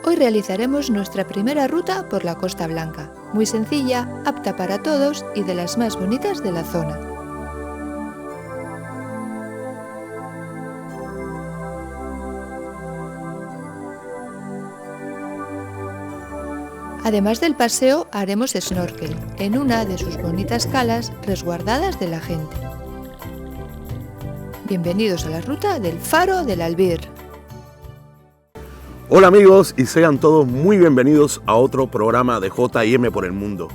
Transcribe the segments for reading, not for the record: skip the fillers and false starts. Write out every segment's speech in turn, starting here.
Hoy realizaremos nuestra primera ruta por la Costa Blanca, muy sencilla, apta para todos y de las más bonitas de la zona. Además del paseo, haremos snorkel en una de sus bonitas calas resguardadas de la gente. Bienvenidos a la ruta del Faro del Albir. Hola amigos y sean todos muy bienvenidos a otro programa de J&M por el Mundo.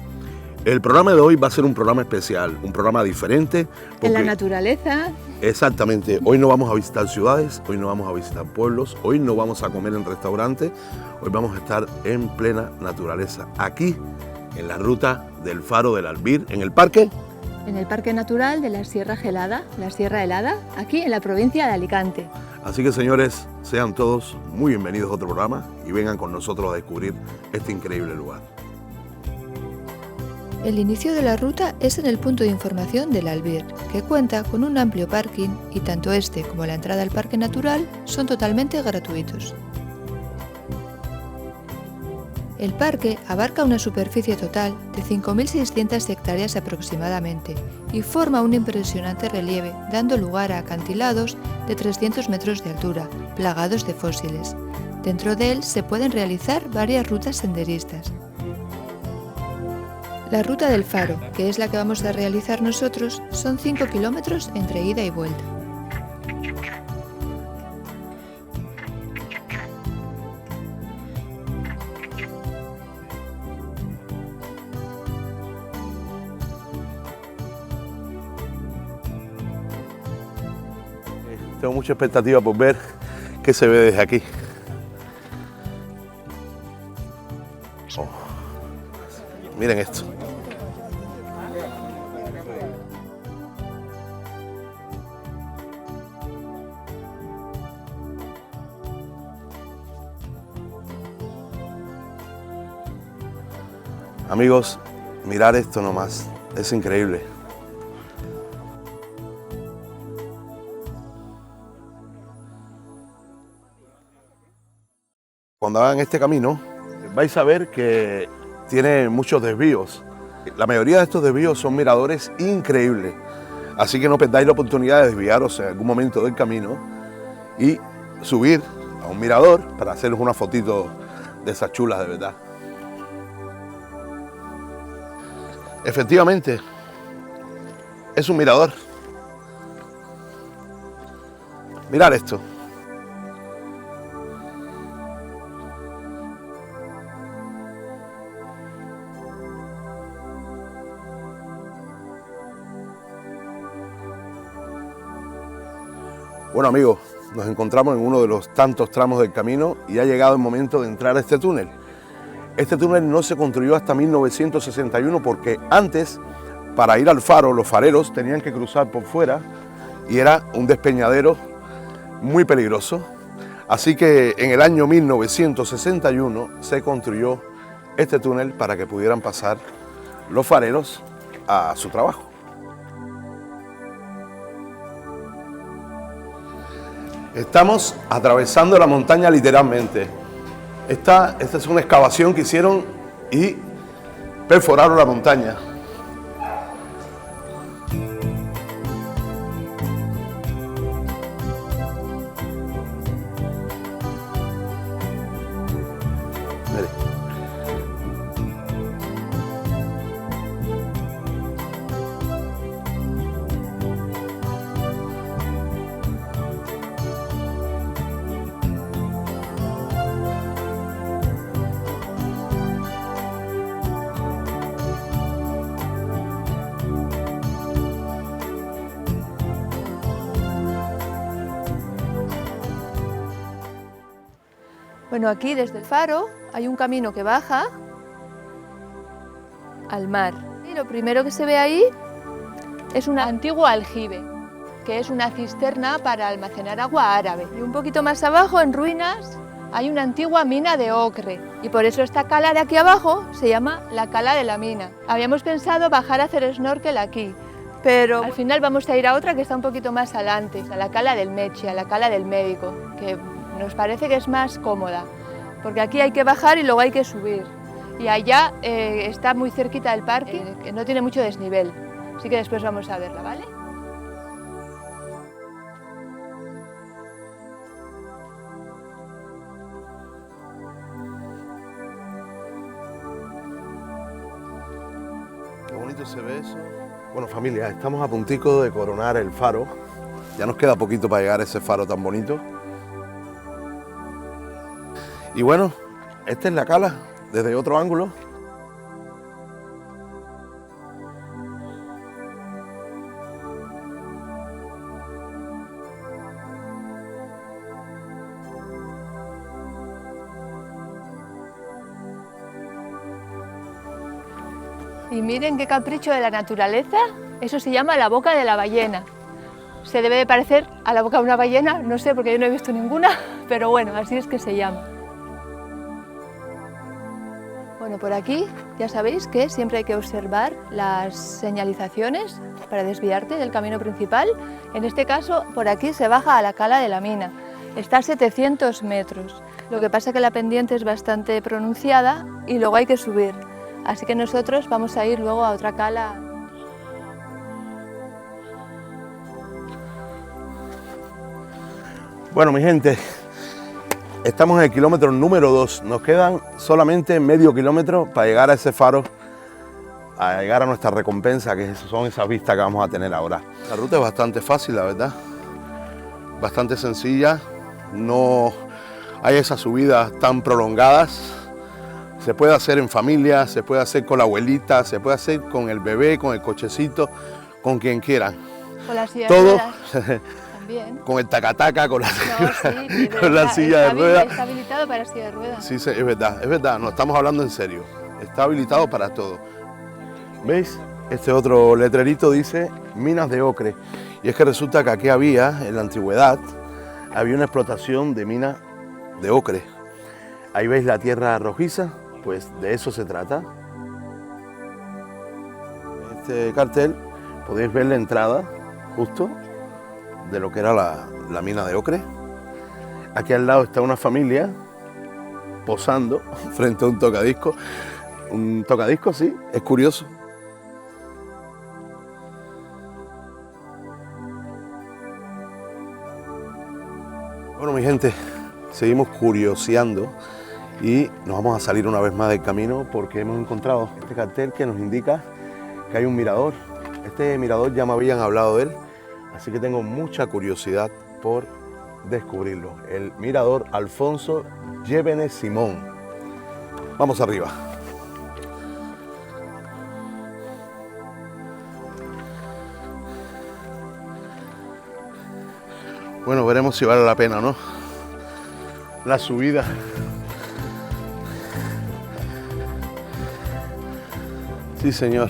El programa de hoy va a ser un programa especial, un programa diferente. En la naturaleza. Exactamente, hoy no vamos a visitar ciudades, hoy no vamos a visitar pueblos, hoy no vamos a comer en restaurantes, hoy vamos a estar en plena naturaleza, aquí en la ruta del Faro del Albir, en el parque. En el Parque Natural de la Sierra Gelada, la Sierra Helada, aquí en la provincia de Alicante. Así que señores, sean todos muy bienvenidos a otro programa y vengan con nosotros a descubrir este increíble lugar. El inicio de la ruta es en el punto de información del Albir, que cuenta con un amplio parking y tanto este como la entrada al Parque Natural son totalmente gratuitos. El parque abarca una superficie total de 5.600 hectáreas aproximadamente y forma un impresionante relieve, dando lugar a acantilados de 300 metros de altura, plagados de fósiles. Dentro de él se pueden realizar varias rutas senderistas. La ruta del Faro, que es la que vamos a realizar nosotros, son 5 kilómetros entre ida y vuelta. Tengo mucha expectativa por ver qué se ve desde aquí. Oh. Miren esto. Amigos, mirar esto nomás, es increíble. Cuando hagan este camino, vais a ver que tiene muchos desvíos. La mayoría de estos desvíos son miradores increíbles. Así que no perdáis la oportunidad de desviaros en algún momento del camino y subir a un mirador para haceros una fotito de esas chulas de verdad. Efectivamente, es un mirador. Mirad esto. Bueno amigos, nos encontramos en uno de los tantos tramos del camino y ha llegado el momento de entrar a este túnel. Este túnel no se construyó hasta 1961 porque antes, para ir al faro, los fareros tenían que cruzar por fuera y era un despeñadero muy peligroso. Así que en el año 1961 se construyó este túnel para que pudieran pasar los fareros a su trabajo. Estamos atravesando la montaña literalmente. Esta es una excavación que hicieron y perforaron la montaña. Mire. Bueno, aquí desde el faro hay un camino que baja al mar. Y lo primero que se ve ahí es un antiguo aljibe, que es una cisterna para almacenar agua árabe. Y un poquito más abajo, en ruinas, hay una antigua mina de ocre. Y por eso esta cala de aquí abajo se llama la Cala de la Mina. Habíamos pensado bajar a hacer snorkel aquí, pero al final vamos a ir a otra que está un poquito más adelante, a la Cala del Meche, a la Cala del Médico, que nos parece que es más cómoda. porque aquí hay que bajar y luego hay que subir. Y allá está muy cerquita del parque, que no tiene mucho desnivel, así que después vamos a verla, ¿vale? Qué bonito se ve eso. Bueno, familia, estamos a puntico de coronar el faro. Ya nos queda poquito para llegar a ese faro tan bonito. Y bueno, esta es la cala desde otro ángulo. Y miren qué capricho de la naturaleza, eso se llama la boca de la ballena. Se debe de parecer a la boca de una ballena, no sé porque yo no he visto ninguna, pero bueno, así es que se llama. Bueno, por aquí ya sabéis que siempre hay que observar las señalizaciones para desviarte del camino principal. En este caso, por aquí se baja a la cala de la mina. Está a 700 metros. Lo que pasa es que la pendiente es bastante pronunciada y luego hay que subir. Así que nosotros vamos a ir luego a otra cala. Bueno, mi gente, estamos en el kilómetro número 2. Nos quedan solamente medio kilómetro para llegar a ese faro, a llegar a nuestra recompensa, que son esas vistas que vamos a tener ahora. La ruta es bastante fácil, la verdad. Bastante sencilla. No hay esas subidas tan prolongadas. Se puede hacer en familia, se puede hacer con la abuelita, se puede hacer con el bebé, con el cochecito, con quien quieran. Con la silla Todo, de ruedas también. con el tacataca, con la, No, sí, con la silla de ruedas. Está habilitado para silla de ruedas. Sí, es verdad, no estamos hablando en serio. Está habilitado para todo. ¿Veis? Este otro letrerito dice minas de ocre. Y es que resulta que aquí había, en la antigüedad, había una explotación de minas de ocre. Ahí veis la tierra rojiza. Pues de eso se trata. En este cartel podéis ver la entrada justo de lo que era la mina de ocre. Aquí al lado está una familia posando frente a un tocadiscos. Un tocadiscos, sí, es curioso. Bueno, mi gente, seguimos curioseando. Y nos vamos a salir una vez más del camino porque hemos encontrado este cartel que nos indica que hay un mirador. Este mirador ya me habían hablado de él, así que tengo mucha curiosidad por descubrirlo. El mirador Alfonso Llévenes Simón. Vamos arriba. Bueno, veremos si vale la pena, ¿no? La subida. Sí, señor.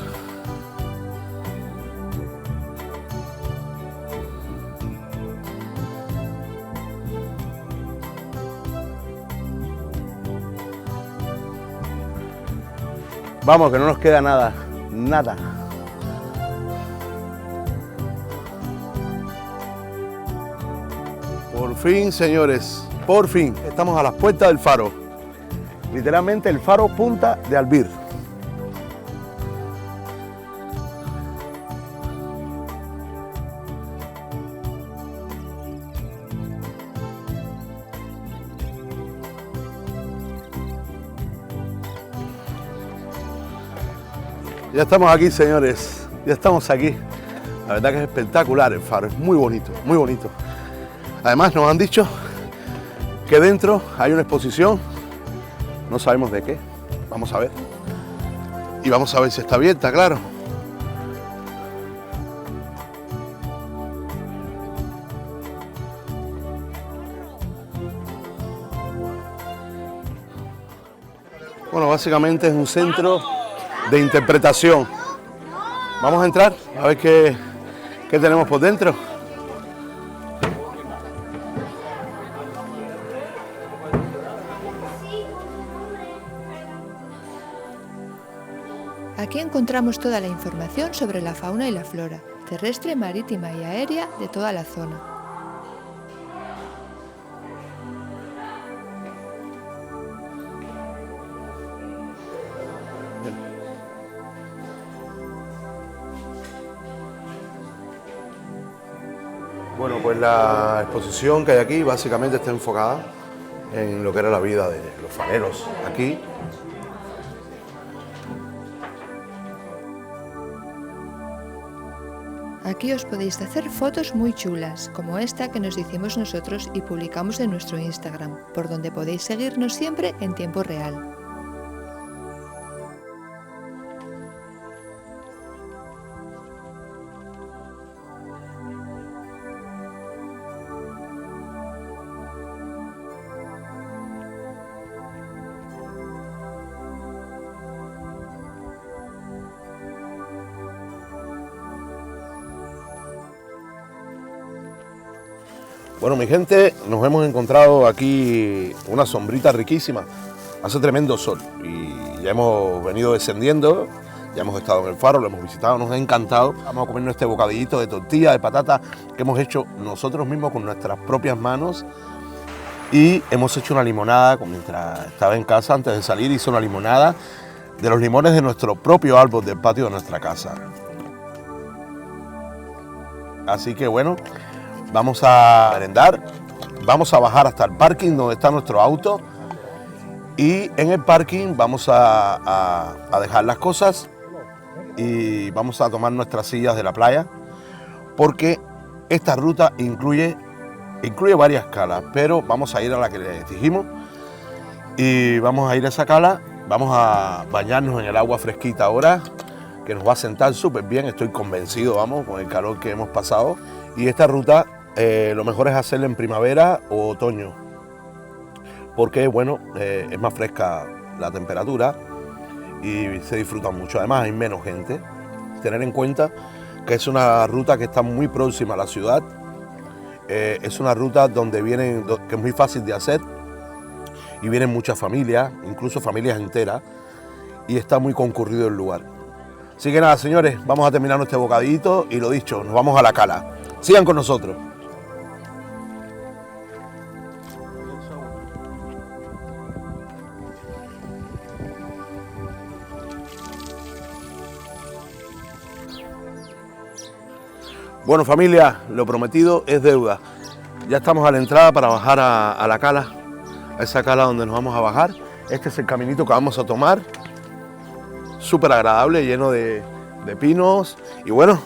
Vamos, que no nos queda nada, nada. Por fin, señores, por fin, estamos a las puertas del faro. Literalmente el faro Punta de Albir. Ya estamos aquí, señores, ya estamos aquí. La verdad que es espectacular el faro, es muy bonito, muy bonito. Además nos han dicho que dentro hay una exposición, no sabemos de qué, vamos a ver. Y vamos a ver si está abierta, claro. Bueno, básicamente es un centro de interpretación. Vamos a entrar a ver qué tenemos por dentro. Aquí encontramos toda la información sobre la fauna y la flora, terrestre, marítima y aérea de toda la zona. Bueno, pues la exposición que hay aquí básicamente está enfocada en lo que era la vida de los faneros aquí. Aquí os podéis hacer fotos muy chulas, como esta que nos hicimos nosotros y publicamos en nuestro Instagram, por donde podéis seguirnos siempre en tiempo real. Bueno, mi gente, nos hemos encontrado aquí una sombrita riquísima. Hace tremendo sol y ya hemos venido descendiendo, ya hemos estado en el faro, lo hemos visitado, nos ha encantado. Vamos a comernos este bocadillito de tortilla, de patata que hemos hecho nosotros mismos con nuestras propias manos. Y hemos hecho una limonada, mientras estaba en casa, antes de salir, hice una limonada de los limones de nuestro propio árbol del patio de nuestra casa. Así que bueno, vamos a merendar, vamos a bajar hasta el parking donde está nuestro auto y en el parking vamos a dejar las cosas y vamos a tomar nuestras sillas de la playa porque esta ruta incluye varias calas, pero vamos a ir a la que les dijimos y vamos a ir a esa cala, vamos a bañarnos en el agua fresquita ahora que nos va a sentar súper bien, estoy convencido, vamos, con el calor que hemos pasado y esta ruta lo mejor es hacerla en primavera o otoño, porque bueno, es más fresca la temperatura y se disfruta mucho. Además hay menos gente. Tener en cuenta que es una ruta que está muy próxima a la ciudad, es una ruta donde que es muy fácil de hacer y vienen muchas familias, incluso familias enteras, y está muy concurrido el lugar. Así que nada, señores, vamos a terminar nuestro bocadillito y lo dicho, nos vamos a la cala. Sigan con nosotros. Bueno, familia, lo prometido es deuda. Ya estamos a la entrada para bajar a la cala, a esa cala donde nos vamos a bajar. Este es el caminito que vamos a tomar, súper agradable, lleno de pinos y bueno,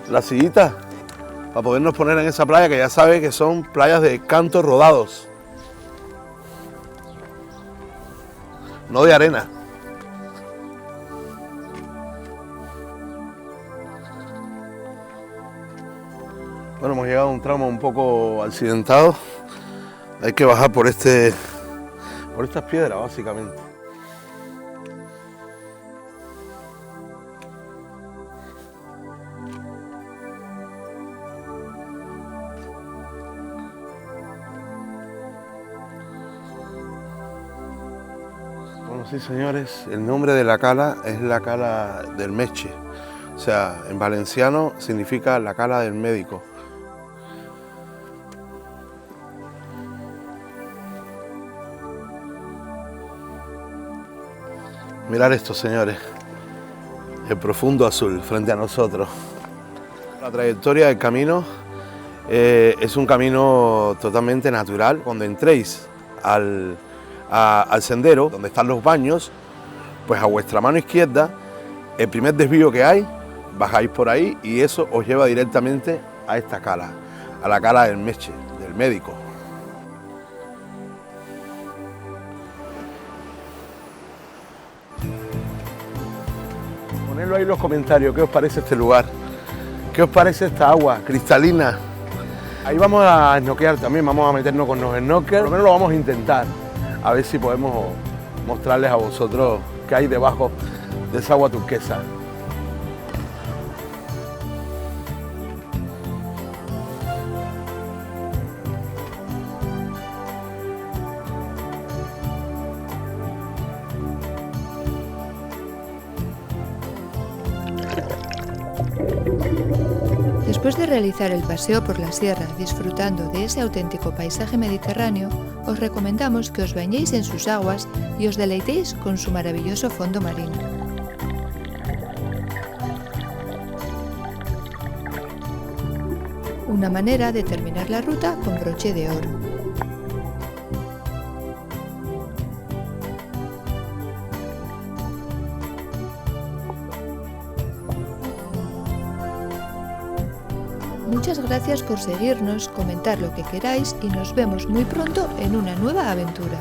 la sillita para podernos poner en esa playa que ya sabe que son playas de cantos rodados, no de arena. Bueno, hemos llegado a un tramo un poco accidentado. Hay que bajar por estas piedras, básicamente. Bueno, sí, señores, el nombre de la cala es la cala del Meche. O sea, en valenciano significa la cala del médico. Mirad esto, señores, el profundo azul frente a nosotros. La trayectoria del camino es un camino totalmente natural. Cuando entréis al sendero, donde están los baños, pues a vuestra mano izquierda, el primer desvío que hay, bajáis por ahí y eso os lleva directamente a esta cala, a la cala del Meche, del médico. Ponedlo ahí en los comentarios, ¿qué os parece este lugar? ¿Qué os parece esta agua cristalina? Ahí vamos a snorkear también, vamos a meternos con los snorkels, por lo menos lo vamos a intentar, a ver si podemos mostrarles a vosotros qué hay debajo de esa agua turquesa. Después de realizar el paseo por la sierra disfrutando de ese auténtico paisaje mediterráneo, os recomendamos que os bañéis en sus aguas y os deleitéis con su maravilloso fondo marino. una manera de terminar la ruta con broche de oro. Muchas gracias por seguirnos, comentar lo que queráis y nos vemos muy pronto en una nueva aventura.